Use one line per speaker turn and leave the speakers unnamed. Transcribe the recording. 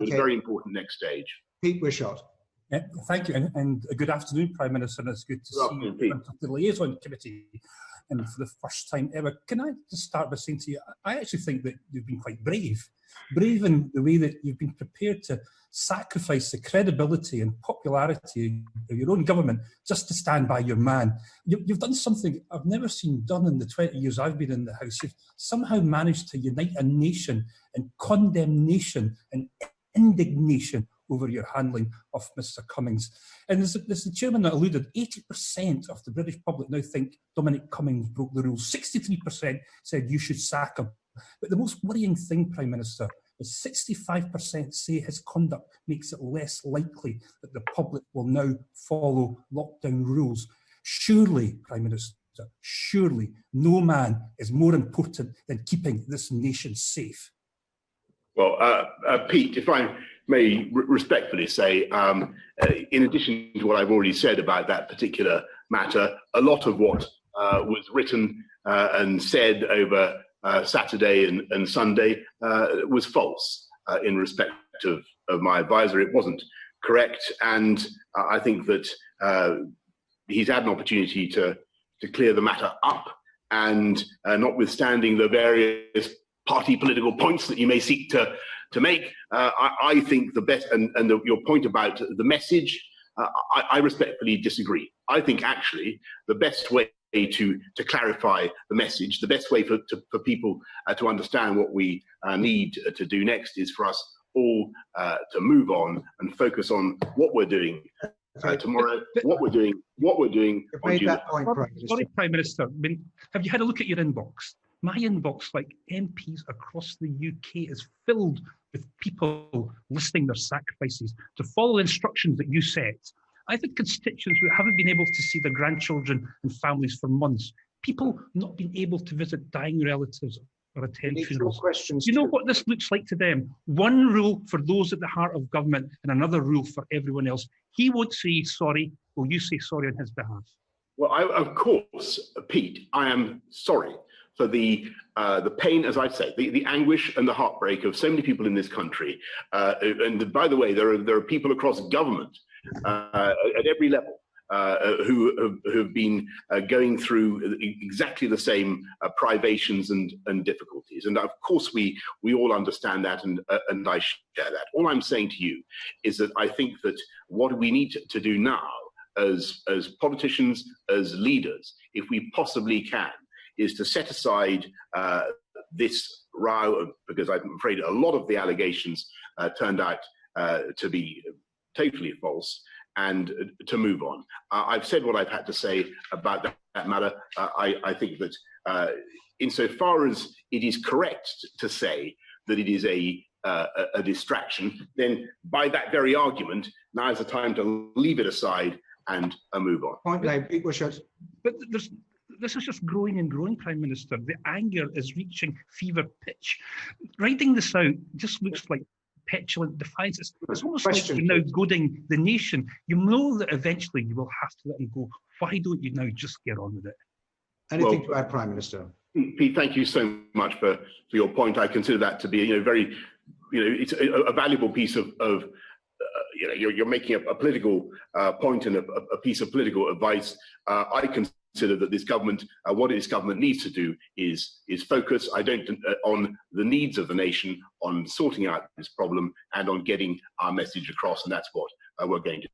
a very important next stage.
Pete Wishart.
Thank you, and good afternoon, Prime Minister. It's good to see you in front of the Liaison Committee, and for the first time ever. Can I just start by saying to you, I actually think that you've been quite brave in the way that you've been prepared to sacrifice the credibility and popularity of your own government just to stand by your man. You've done something I've never seen done in the 20 years I've been in the House. You've somehow managed to unite a nation in condemnation and indignation over your handling of Mr Cummings. And as the chairman alluded, 80% of the British public now think Dominic Cummings broke the rules. 63% said you should sack him. But the most worrying thing, Prime Minister, is 65% say his conduct makes it less likely that the public will now follow lockdown rules. Surely, Prime Minister, surely no man is more important than keeping this nation safe.
Well, Pete, if I may respectfully say, in addition to what I've already said about that particular matter, a lot of what was written and said over Saturday and Sunday was false in respect of my advisor. It wasn't correct, and I think that he's had an opportunity to clear the matter up, and notwithstanding the various party political points that you may seek to make, I think the best, and your point about the message, I respectfully disagree. I think actually the best way to clarify the message, the best way for people to understand what we need to do next is for us all to move on and focus on what we're doing tomorrow, what we're doing on Tuesday.
Sorry, Prime Minister, have you had a look at your inbox? My inbox, like MPs across the UK, is filled with people listing their sacrifices to follow instructions that you set. I've had constituents who haven't been able to see their grandchildren and families for months. People not being able to visit dying relatives or attend funerals. You know what this looks like to them? One rule for those at the heart of government and another rule for everyone else. He won't say sorry. Will you say sorry on his behalf?
Well, of course, Pete, I am sorry for the pain, as I say, the anguish and the heartbreak of so many people in this country. And by the way, there are people across government at every level who have been going through exactly the same privations and difficulties. And of course, we all understand that, and I share that. All I'm saying to you is that I think that what we need to do now, as politicians, as leaders, if we possibly can, is to set aside this row, because I'm afraid a lot of the allegations turned out to be totally false, and to move on. I've said what I've had to say about that matter. I think that insofar as it is correct to say that it is a distraction, then by that very argument, now is the time to leave it aside and move on.
Point blank, Pete Wishart.
But this is just growing and growing, Prime Minister. The anger is reaching fever pitch. Writing this out just looks like petulant defiance. It's almost like you're now goading the nation. You know that eventually you will have to let him go. Why don't you now just get on with it?
Anything to add, Prime Minister?
Pete, thank you so much for your point. I consider that to be, very, it's a valuable piece of you're making a political point and a piece of political advice. I consider that this government, what this government needs to do is focus. I don't on the needs of the nation, on sorting out this problem, and on getting our message across, and that's what we're going to do.